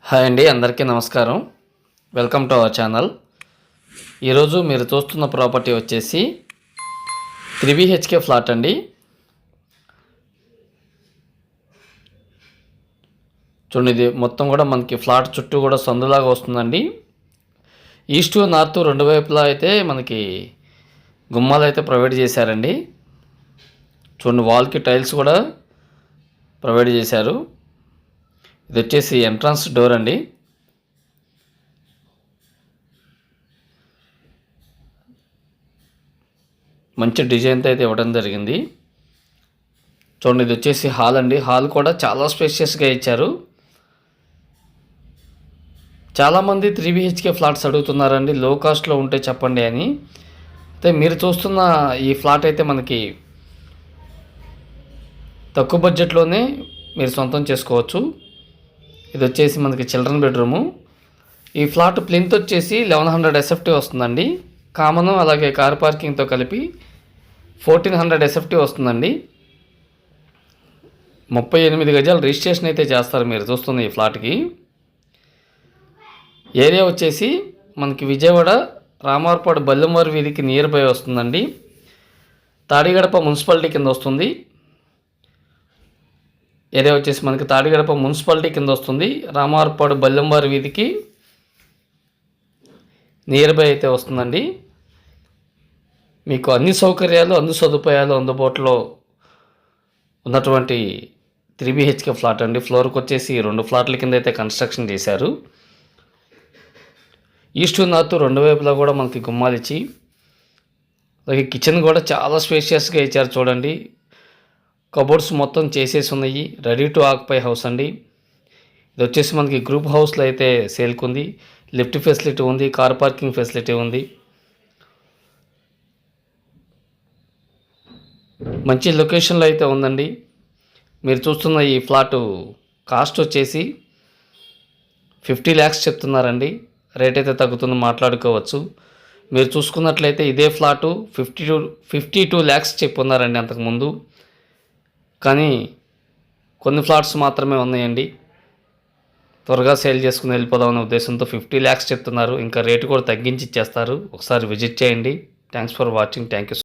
Hi అండి, అందరికీ నమస్కారం. Welcome to our channel. ఈరోజు మీరు చూస్తున్న ప్రాపర్టీ వచ్చేసి 3 BHK ఫ్లాట్ అండి. చూడండి, ఇది మొత్తం కూడా మనకి ఫ్లాట్ చుట్టూ కూడా సందులాగా వస్తుందండి. ఈస్ట్ నార్త్ రెండు వైపులా అయితే మనకి గుమ్మాలు అయితే ప్రొవైడ్ చేశారండి. చూడండి, వాల్కి టైల్స్ కూడా ప్రొవైడ్ చేశారు. ఇది వచ్చేసి ఎంట్రన్స్ డోర్ అండి. మంచి డిజైన్తో అయితే ఇవ్వడం జరిగింది. చూడండి, ఇది వచ్చేసి హాల్ అండి. హాల్ కూడా చాలా స్పేషియస్గా ఇచ్చారు. చాలామంది 3 BHK ఫ్లాట్స్ అడుగుతున్నారండి, లో కాస్ట్లో ఉంటే చెప్పండి అని. అయితే మీరు చూస్తున్న ఈ ఫ్లాట్ అయితే మనకి తక్కువ బడ్జెట్లోనే మీరు సొంతం చేసుకోవచ్చు. ఇది వచ్చేసి మనకి చిల్డ్రన్ బెడ్రూము. ఈ ఫ్లాట్ ప్లింత్ వచ్చేసి 1100 SFT వస్తుందండి. కామను అలాగే కార్ పార్కింగ్తో కలిపి 1400 SFT వస్తుందండి. 38 గజాలు రిజిస్ట్రేషన్ అయితే చేస్తారు మీరు చూస్తున్న ఈ ఫ్లాట్కి. ఏరియా వచ్చేసి మనకి విజయవాడ రామార్పాడు బల్లెంవారి వీధికి నియర్ బై వస్తుందండి. తాడిగడప మున్సిపాలిటీ కింద వస్తుంది. ఏరియా వచ్చేసి మనకి తాడిగడప మున్సిపాలిటీ కింద వస్తుంది. రామార్పాడు బల్లెంవారి వీధికి నియర్ బై అయితే వస్తుందండి. మీకు అన్ని సౌకర్యాలు అన్ని సదుపాయాలు అందుబాటులో ఉన్నటువంటి 3 BHK ఫ్లాట్ అండి. ఫ్లోర్కి వచ్చేసి 2 ఫ్లాట్ల కింద అయితే కన్స్ట్రక్షన్ చేశారు. ఈస్ట్ నార్త్ రెండు వైపులా కూడా మనకి గుమ్మాలు ఇచ్చి, అలాగే కిచెన్ కూడా చాలా స్పేషియస్గా ఇచ్చారు. చూడండి, కబోర్డ్స్ మొత్తం చేసేసి ఉన్నాయి. రెడీ టు ఆక్యుపై హౌస్ అండి. ఇది వచ్చేసి మనకి గ్రూప్ హౌస్లో అయితే సేల్కుంది. లిఫ్ట్ ఫెసిలిటీ ఉంది, కార్ పార్కింగ్ ఫెసిలిటీ ఉంది. మంచి లొకేషన్లో అయితే ఉందండి. మీరు చూస్తున్న ఈ ఫ్లాటు కాస్ట్ వచ్చేసి 50 lakhs చెప్తున్నారండి. రేట్ అయితే తగ్గుతుంది, మాట్లాడుకోవచ్చు. మీరు చూసుకున్నట్లయితే ఇదే ఫ్లాటు 52 lakhs చెప్పున్నారండి అంతకుముందు. కానీ కొన్ని ఫ్లాట్స్ మాత్రమే ఉన్నాయండి. త్వరగా సేల్ చేసుకుని వెళ్ళిపోదామనే ఉద్దేశంతో 50 lakhs చెప్తున్నారు. ఇంకా రేటు కూడా తగ్గించి ఇచ్చేస్తారు. ఒకసారి విజిట్ చేయండి. Thanks for watching. Thank you.